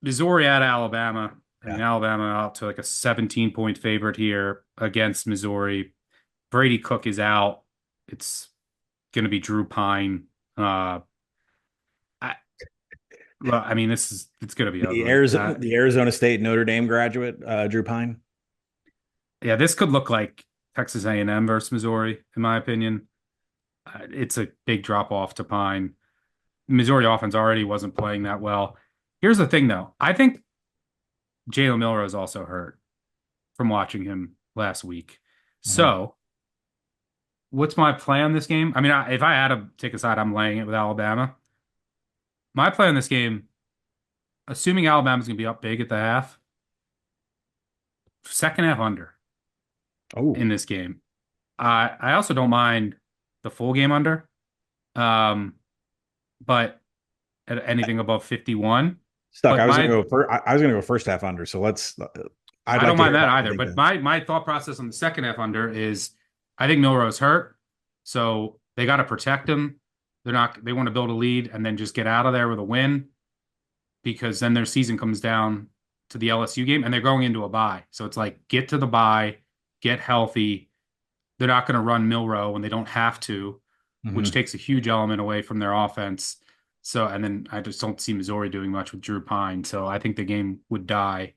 Missouri at Alabama. I Yeah. mean, Alabama out to like a 17-point favorite here against Missouri. Brady Cook is out. It's going to be Drew Pine. Uh, I, well, I mean, it's going to be The ugly. Arizona State Notre Dame graduate, Drew Pine. Yeah, this could look like Texas A&M versus Missouri, in my opinion. It's a big drop off to Pine. Missouri offense already wasn't playing that well. Here's the thing, though. I think Jalen Milroe is also hurt from watching him last week. Mhm. So, what's my play on this game? I mean, if I had to take a side, I'm laying it with Alabama. My play on this game, assuming Alabama's going to be up big at the half, second half under Oh, in this game. I also don't mind the full game under, um, but at anything above 51. stuck. But I was gonna my go first. I was gonna go first half under. So let's. I'd I like don't to mind hear that why you either. think But that. my thought process on the second half under is I think Milroe's hurt, so they got to protect him. They want to build a lead and then just get out of there with a win because then their season comes down to the LSU game and they're going into a bye. So it's like get to the bye, get healthy. They're not going to run Milroe when they don't have to, which Mhm. takes a huge element away from their offense. So, and then I just don't see Missouri doing much with Drew Pine. So I think the game would die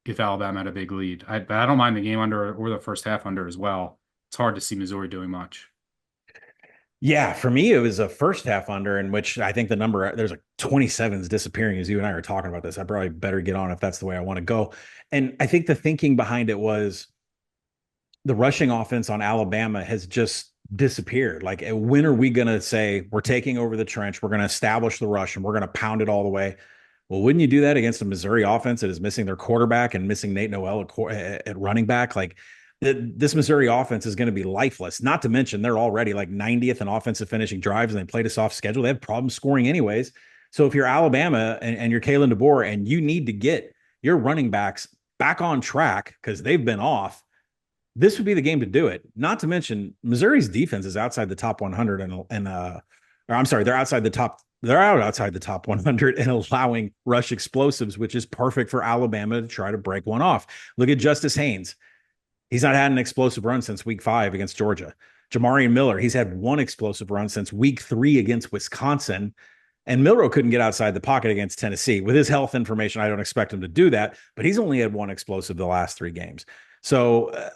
if Alabama had a big lead. But I don't mind the game under or the first half under as well. It's hard to see Missouri doing much. Yeah, for me, it was a first half under in which I think the number there's like 27s disappearing as you and I are talking about this. I probably better get on if that's the way I want to go. And I think the thinking behind it was the rushing offense on Alabama has just disappeared. Like, when are we going to say we're taking over the trench? We're going to establish the rush and we're going to pound it all the way. Well, wouldn't you do that against a Missouri offense that is missing their quarterback and missing Nate Noel at running back? Like, this Missouri offense is going to be lifeless. Not to mention they're already like 90th in offensive finishing drives and they played a soft schedule. They have problems scoring anyways. So if you're Alabama and you're Kalen DeBoer and you need to get your running backs back on track because they've been off, this would be the game to do it. Not to mention Missouri's defense is outside the top 100 or I'm sorry, they're outside the top. They're outside the top 100 and allowing rush explosives, which is perfect for Alabama to try to break one off. Look at Justice Haynes. He's not had an explosive run since week 5 against Georgia. Jamarian Miller, he's had one explosive run since week 3 against Wisconsin. And Milroe couldn't get outside the pocket against Tennessee. With his health information, I don't expect him to do that, but he's only had one explosive the last 3 games. So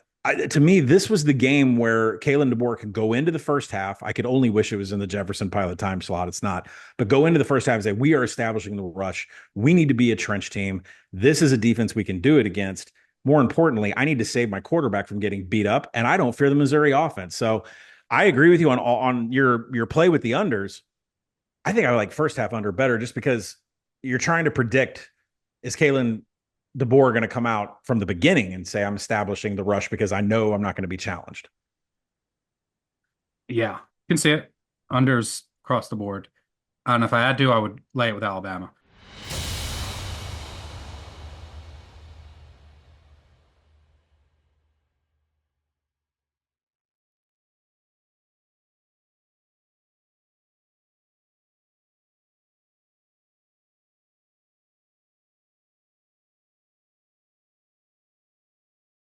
to me, this was the game where Kalen DeBoer could go into the first half. I could only wish it was in the Jefferson Pilot time slot. It's not, but go into the first half and say, we are establishing the rush. We need to be a trench team. This is a defense we can do it against. More importantly, I need to save my quarterback from getting beat up, and I don't fear the Missouri offense. So I agree with you on your play with the unders. I think I like first half under better just because you're trying to predict, is Kalen DeBoer going to come out from the beginning and say, I'm establishing the rush because I know I'm not going to be challenged? Yeah, you can see it. Unders across the board. And if I had to, I would lay it with Alabama.